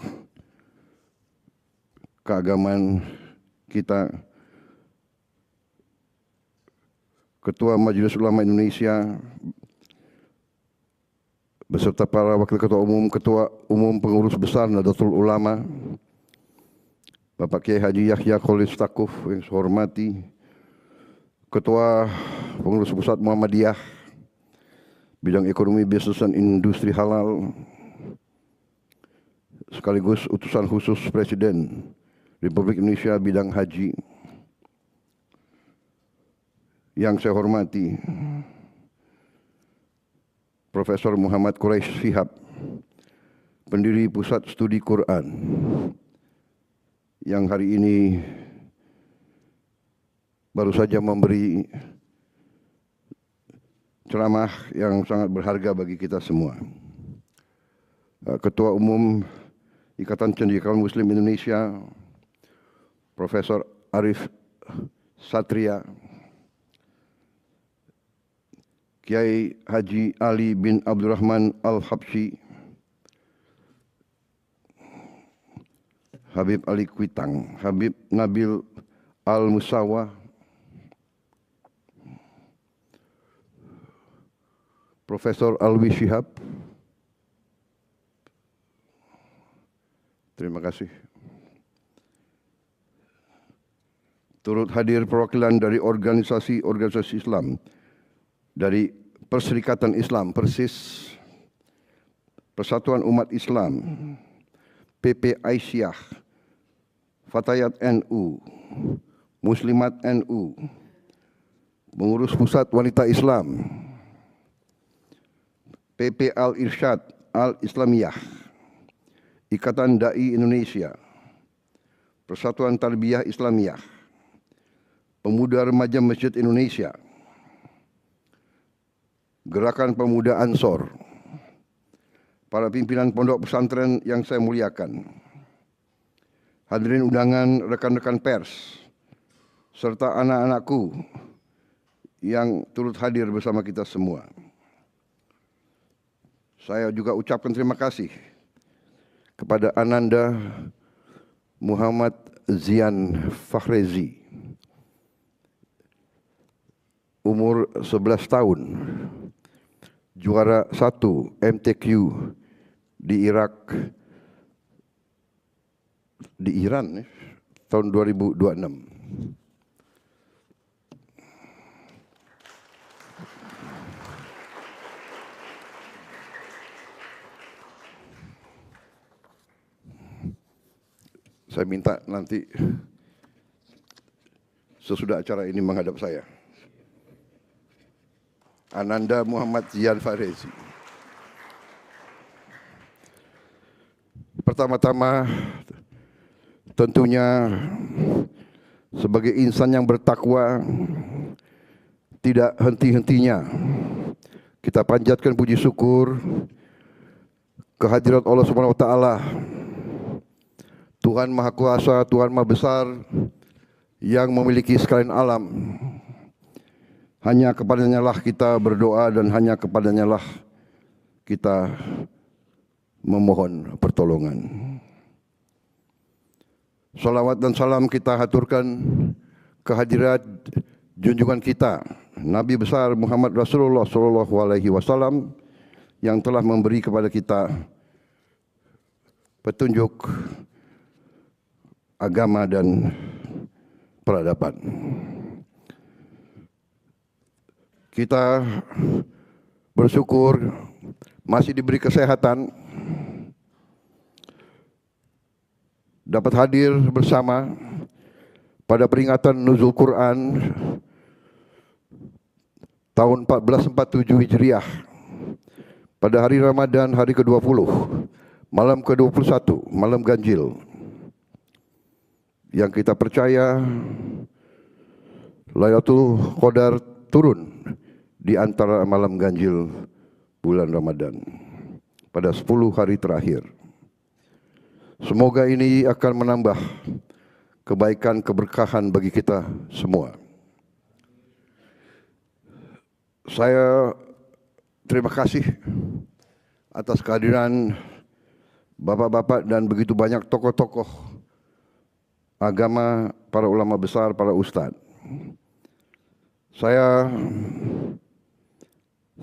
keagamaan kita, Ketua Majelis Ulama Indonesia beserta para Wakil Ketua Umum, Ketua Umum Pengurus Besar Nahdlatul Ulama, Bapak Kiai Haji Yahya Khalil Stakuf yang saya hormati, Ketua Pengurus Pusat Muhammadiyah Bidang Ekonomi, Bisnis dan Industri Halal, sekaligus utusan khusus Presiden Republik Indonesia bidang haji yang saya hormati, Profesor Muhammad Quraisy Shihab, pendiri Pusat Studi Quran, yang hari ini baru saja memberi ceramah yang sangat berharga bagi kita semua. Ketua Umum Ikatan Cendekiawan Muslim Indonesia, Profesor Arif Satria, Kiai Haji Ali bin Abdurrahman Al-Habsyi, Habib Ali Kuitang, Habib Nabil Al-Musawa, Profesor Alwi Shihab. Terima kasih. Turut hadir perwakilan dari organisasi-organisasi Islam, dari Perserikatan Islam, Persis, Persatuan Umat Islam, PP Aisyah, Fatayat NU, Muslimat NU, Pengurus Pusat Wanita Islam, PP Al-Irsyad Al-Islamiyah, Ikatan Dai Indonesia, Persatuan Tarbiyah Islamiyah, Pemuda Remaja Masjid Indonesia, Gerakan Pemuda Ansor, para pimpinan pondok pesantren yang saya muliakan, hadirin undangan rekan-rekan pers, serta anak-anakku yang turut hadir bersama kita semua. Saya juga ucapkan terima kasih kepada Ananda Muhammad Zian Fakhrezi, umur 11 tahun, juara 1 MTQ di Irak, di Iran tahun 2026. Saya minta nanti sesudah acara ini menghadap saya. Ananda Muhammad Zian Fakhrezi. Pertama-tama tentunya sebagai insan yang bertakwa, tidak henti-hentinya kita panjatkan puji syukur kehadirat Allah Subhanahu wa taala, Tuhan Maha Kuasa, Tuhan Maha Besar yang memiliki sekalian alam. Hanya kepadanya lah kita berdoa dan hanya kepadanya lah kita memohon pertolongan. Salawat dan salam kita haturkan kehadirat junjungan kita Nabi besar Muhammad Rasulullah SAW yang telah memberi kepada kita petunjuk agama dan peradaban. Kita bersyukur masih diberi kesehatan, dapat hadir bersama pada peringatan Nuzul Quran tahun 1447 Hijriah pada hari Ramadan, hari ke-20, malam ke-21, malam ganjil, yang kita percaya Lailatul Qadar turun di antara malam ganjil bulan Ramadan pada 10 hari terakhir. Semoga ini akan menambah kebaikan, keberkahan bagi kita semua. Saya terima kasih atas kehadiran bapak-bapak dan begitu banyak tokoh-tokoh agama, para ulama besar, para ustadz. Saya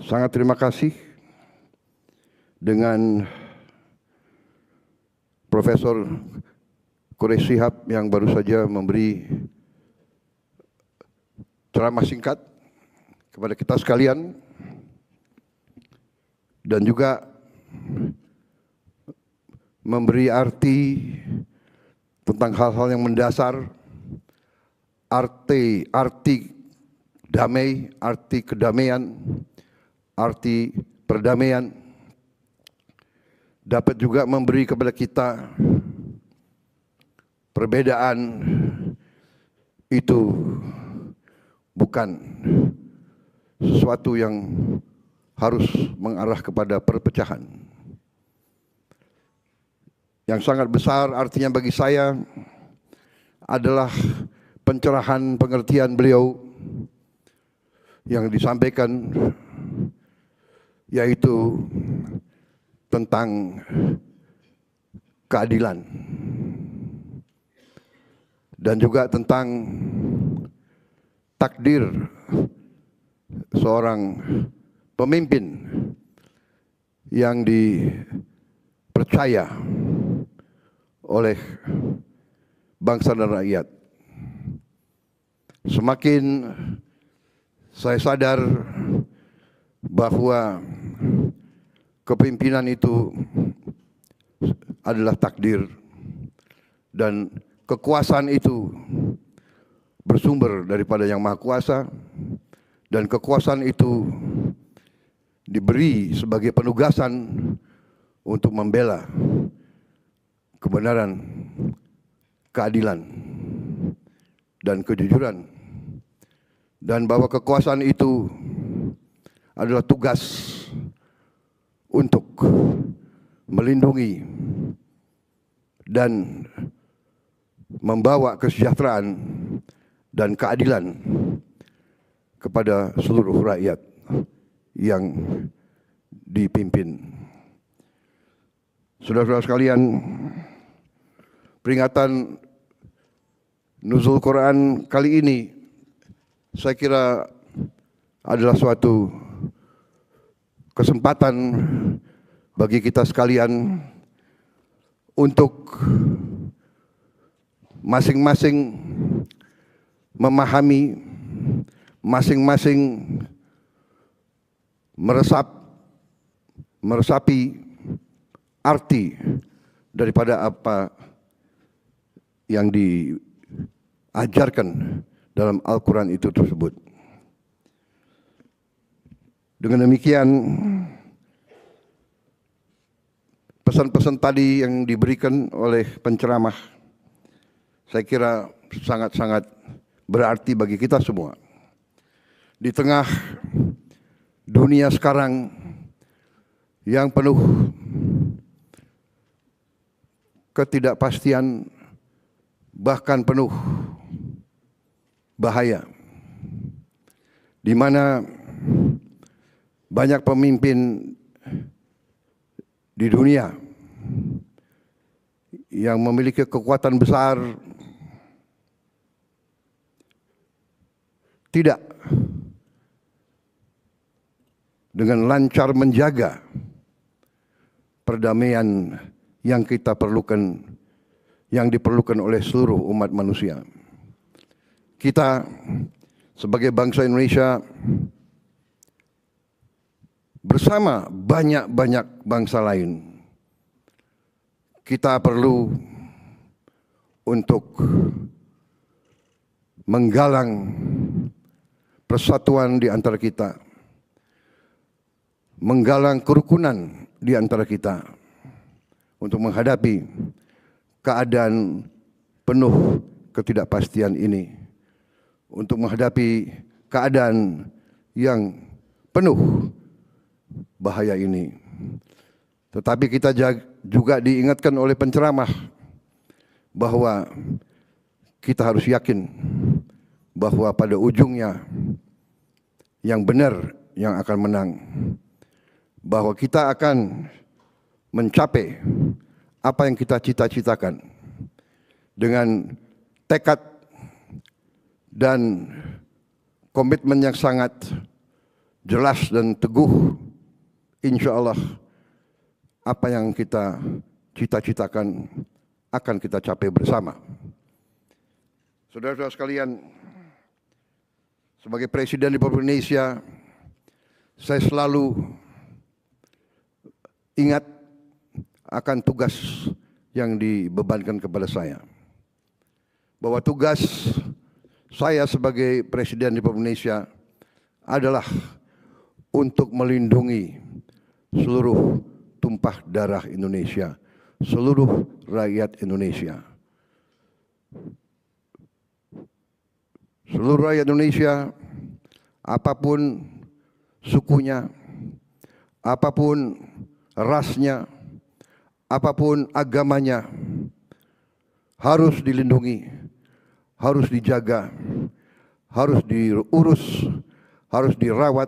sangat terima kasih dengan Profesor Quraish Shihab yang baru saja memberi ceramah singkat kepada kita sekalian, dan juga memberi arti tentang hal-hal yang mendasar, arti damai, arti kedamaian, arti perdamaian. Dapat juga memberi kepada kita perbedaan itu bukan sesuatu yang harus mengarah kepada perpecahan. Yang sangat besar artinya bagi saya adalah pencerahan pengertian beliau yang disampaikan yaitu tentang keadilan dan juga tentang takdir seorang pemimpin yang dipercaya oleh bangsa dan rakyat. Semakin saya sadar bahwa kepemimpinan itu adalah takdir dan kekuasaan itu bersumber daripada Yang Maha Kuasa, dan kekuasaan itu diberi sebagai penugasan untuk membela kebenaran, keadilan, dan kejujuran, dan bahwa kekuasaan itu adalah tugas untuk melindungi dan membawa kesejahteraan dan keadilan kepada seluruh rakyat yang dipimpin. Saudara-saudara sekalian, peringatan Nuzul Quran kali ini saya kira adalah suatu kesempatan bagi kita sekalian untuk masing-masing memahami, masing-masing meresapi arti daripada apa yang diajarkan dalam Al-Quran itu tersebut. Dengan demikian, pesan-pesan tadi yang diberikan oleh penceramah saya kira sangat-sangat berarti bagi kita semua. Di tengah dunia sekarang yang penuh ketidakpastian, bahkan penuh bahaya, di mana banyak pemimpin di dunia yang memiliki kekuatan besar tidak dengan lancar menjaga perdamaian yang kita perlukan, yang diperlukan oleh seluruh umat manusia. Kita sebagai bangsa Indonesia bersama banyak-banyak bangsa lain, kita perlu untuk menggalang persatuan di antara kita, menggalang kerukunan di antara kita untuk menghadapi keadaan penuh ketidakpastian ini, untuk menghadapi keadaan yang penuh bahaya ini. Tetapi kita juga diingatkan oleh penceramah bahwa kita harus yakin bahwa pada ujungnya yang benar yang akan menang, bahwa kita akan mencapai apa yang kita cita-citakan dengan tekad dan komitmen yang sangat jelas dan teguh. Insya Allah apa yang kita cita-citakan akan kita capai bersama. Saudara-saudara sekalian, sebagai Presiden Republik Indonesia, saya selalu ingat akan tugas yang dibebankan kepada saya. Bahwa tugas saya sebagai Presiden Republik Indonesia adalah untuk melindungi seluruh tumpah darah Indonesia, seluruh rakyat Indonesia. Seluruh rakyat Indonesia, apapun sukunya, apapun rasnya, apapun agamanya, harus dilindungi, harus dijaga, harus diurus, harus dirawat,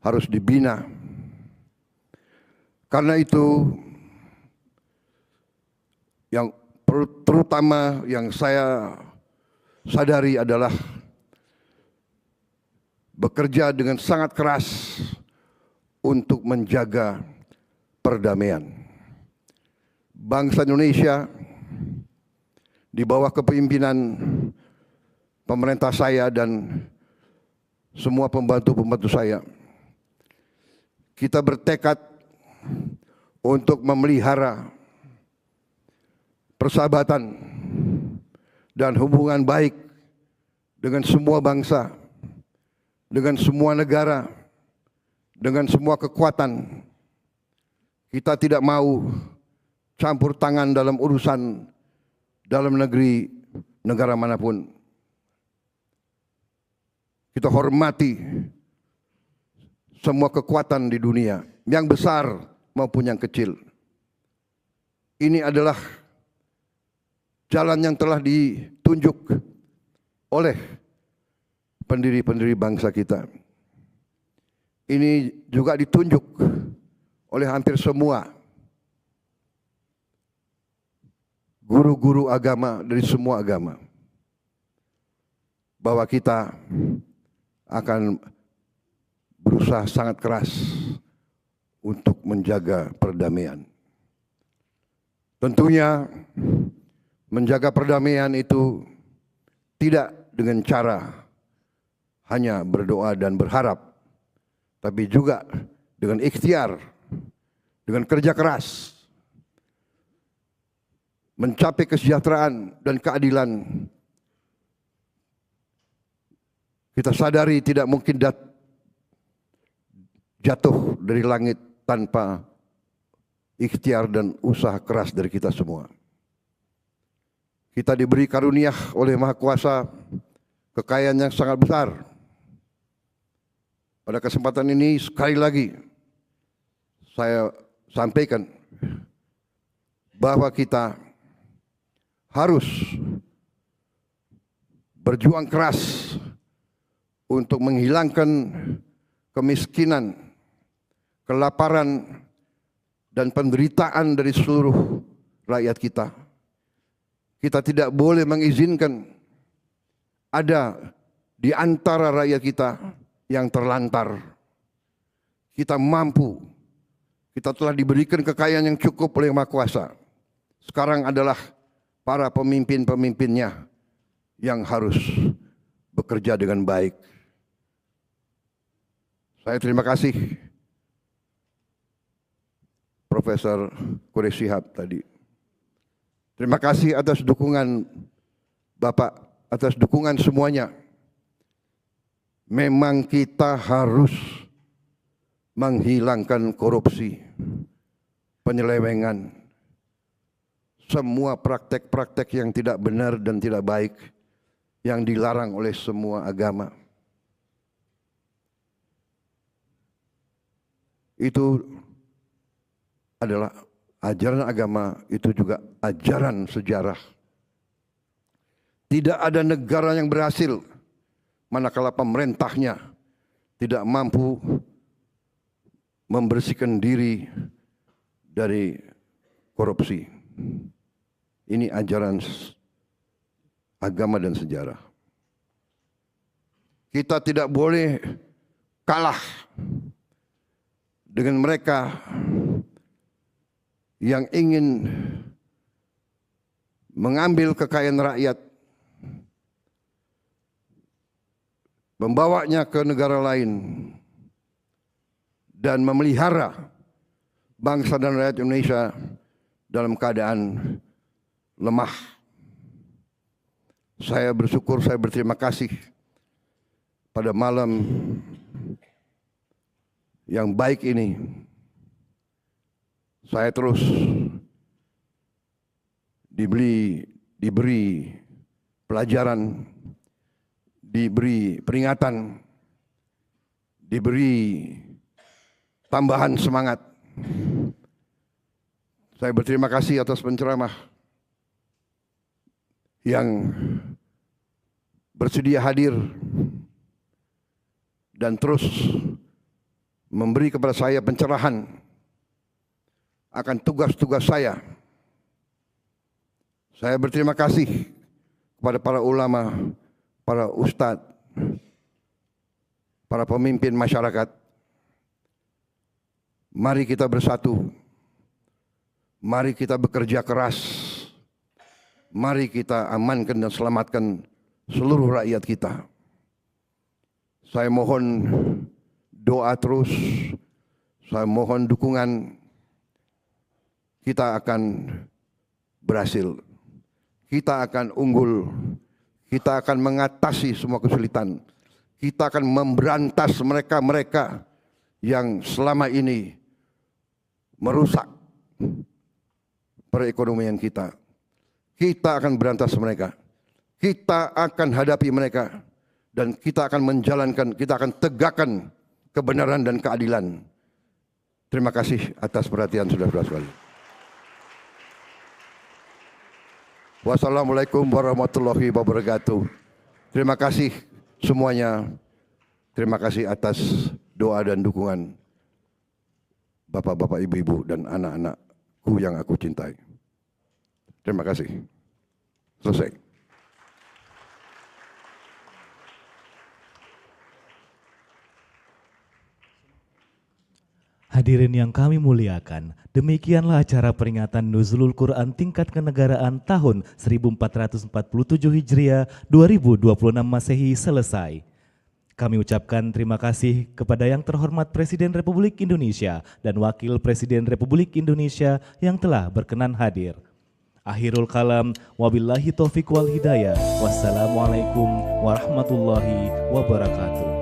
harus dibina. Karena itu, yang terutama yang saya sadari adalah bekerja dengan sangat keras untuk menjaga perdamaian. Bangsa Indonesia di bawah kepemimpinan pemerintah saya dan semua pembantu-pembantu saya, kita bertekad untuk memelihara persahabatan dan hubungan baik dengan semua bangsa, dengan semua negara, dengan semua kekuatan. Kita tidak mau campur tangan dalam urusan dalam negeri negara manapun. Kita hormati semua kekuatan di dunia, yang besar maupun yang kecil. Ini adalah jalan yang telah ditunjuk oleh pendiri-pendiri bangsa kita. Ini juga ditunjuk oleh hampir semua guru-guru agama dari semua agama, bahwa kita akan berusaha sangat keras untuk menjaga perdamaian. Tentunya menjaga perdamaian itu tidak dengan cara hanya berdoa dan berharap, tapi juga dengan ikhtiar, dengan kerja keras, mencapai kesejahteraan dan keadilan. Kita sadari tidak mungkin jatuh dari langit tanpa ikhtiar dan usaha keras dari kita semua. Kita diberi karunia oleh Maha Kuasa kekayaan yang sangat besar. Pada kesempatan ini sekali lagi saya sampaikan bahwa kita harus berjuang keras untuk menghilangkan kemiskinan, kelaparan, dan penderitaan dari seluruh rakyat kita. Kita tidak boleh mengizinkan ada di antara rakyat kita yang terlantar. Kita mampu, kita telah diberikan kekayaan yang cukup oleh Maha Kuasa. Sekarang adalah para pemimpin-pemimpinnya yang harus bekerja dengan baik. Saya terima kasih Profesor Quraish Shihab tadi. Terima kasih atas dukungan Bapak, atas dukungan semuanya. Memang kita harus menghilangkan korupsi, penyelewengan, semua praktek-praktek yang tidak benar dan tidak baik yang dilarang oleh semua agama. Itu adalah ajaran agama, itu juga ajaran sejarah. Tidak ada negara yang berhasil manakala pemerintahnya tidak mampu membersihkan diri dari korupsi. Ini ajaran agama dan sejarah. Kita tidak boleh kalah dengan mereka yang ingin mengambil kekayaan rakyat, membawanya ke negara lain, dan memelihara bangsa dan rakyat Indonesia dalam keadaan lemah. Saya bersyukur, saya berterima kasih pada malam yang baik ini. Saya terus diberi pelajaran, diberi peringatan, diberi tambahan semangat. Saya berterima kasih atas penceramah yang bersedia hadir dan terus memberi kepada saya pencerahan akan tugas-tugas saya. Saya berterima kasih kepada para ulama, para ustadz, para pemimpin masyarakat. Mari kita bersatu. Mari kita bekerja keras. Mari kita amankan dan selamatkan seluruh rakyat kita. Saya mohon doa terus. Saya mohon dukungan. Kita akan berhasil. Kita akan unggul. Kita akan mengatasi semua kesulitan. Kita akan memberantas mereka-mereka yang selama ini merusak perekonomian kita. Kita akan berantas mereka. Kita akan hadapi mereka. Dan kita akan menjalankan, kita akan tegakkan kebenaran dan keadilan. Terima kasih atas perhatian saudara-saudara sekalian. Wassalamualaikum warahmatullahi wabarakatuh. Terima kasih semuanya. Terima kasih atas doa dan dukungan bapak-bapak, ibu-ibu, dan anak-anakku yang aku cintai. Terima kasih. Selesai. Hadirin yang kami muliakan, demikianlah acara peringatan Nuzulul Quran tingkat kenegaraan tahun 1447 Hijriah 2026 Masehi selesai. Kami ucapkan terima kasih kepada yang terhormat Presiden Republik Indonesia dan Wakil Presiden Republik Indonesia yang telah berkenan hadir. Akhirul kalam, wabillahi taufiq wal hidayah. Wassalamualaikum warahmatullahi wabarakatuh.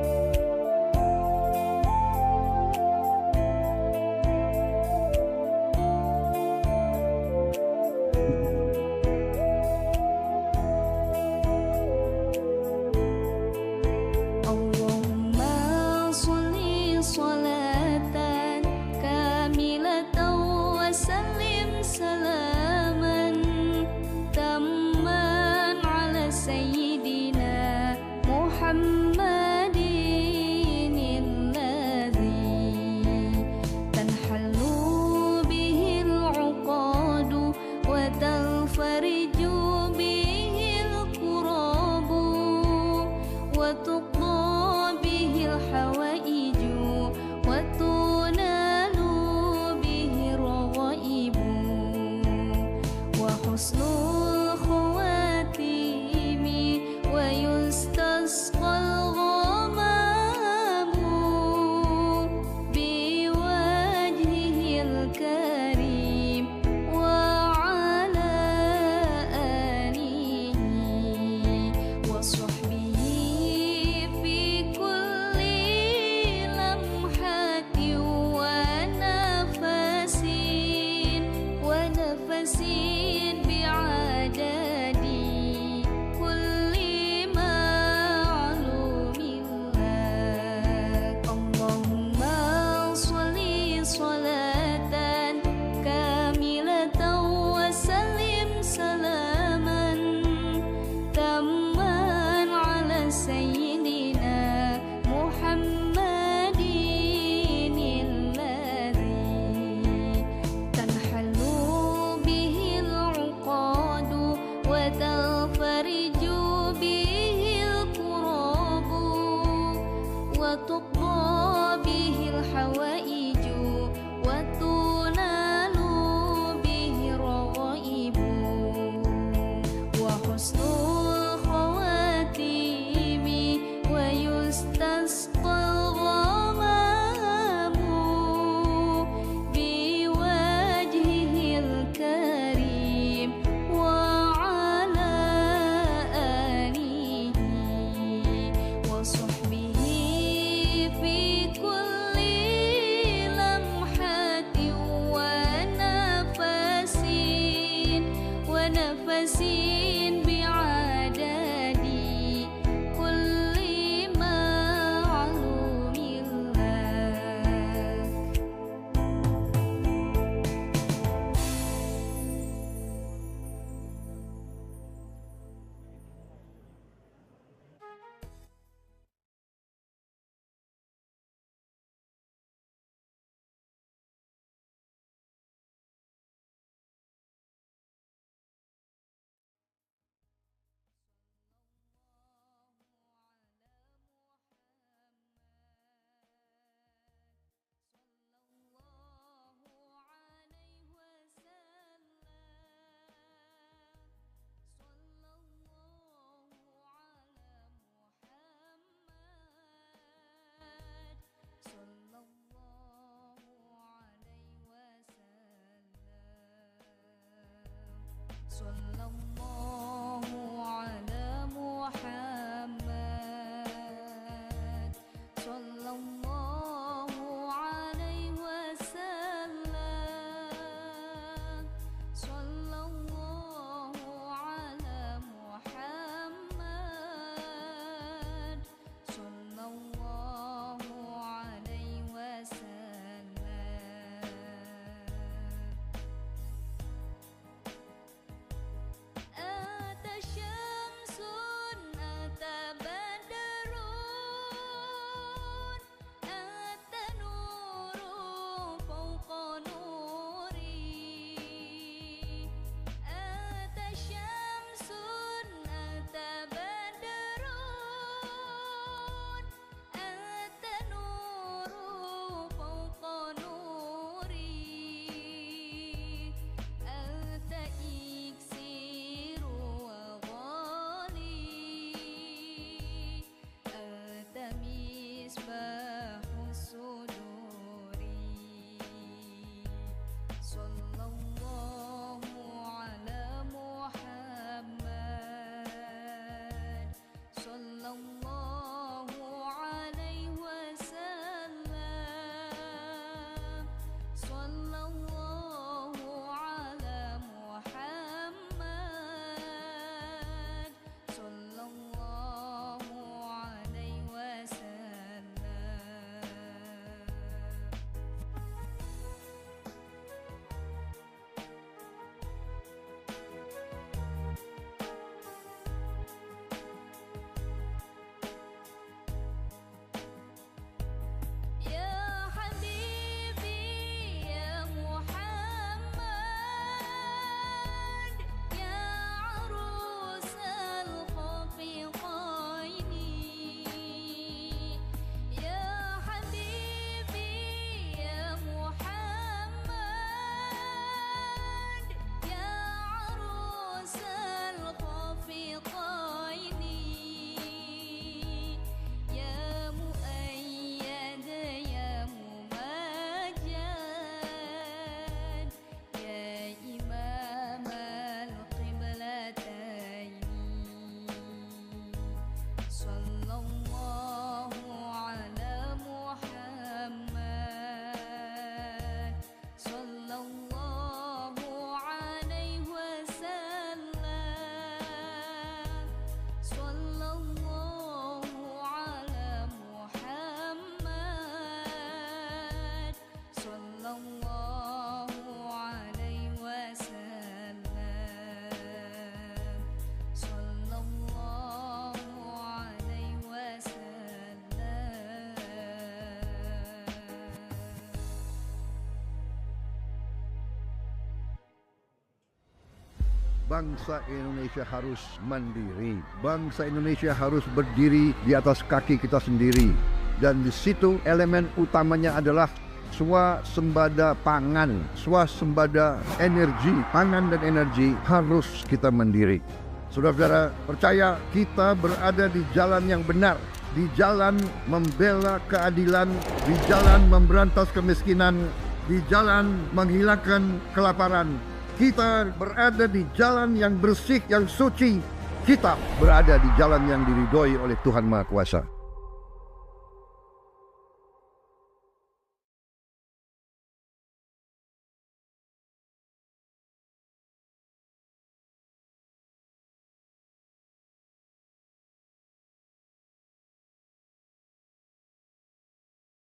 Bangsa Indonesia harus mandiri. Bangsa Indonesia harus berdiri di atas kaki kita sendiri. Dan di situ elemen utamanya adalah swasembada pangan, swasembada energi. Pangan dan energi harus kita mandiri. Saudara-saudara, percaya kita berada di jalan yang benar, di jalan membela keadilan, di jalan memberantas kemiskinan, di jalan menghilangkan kelaparan. Kita berada di jalan yang bersih, yang suci. Kita berada di jalan yang diridhoi oleh Tuhan Maha Kuasa.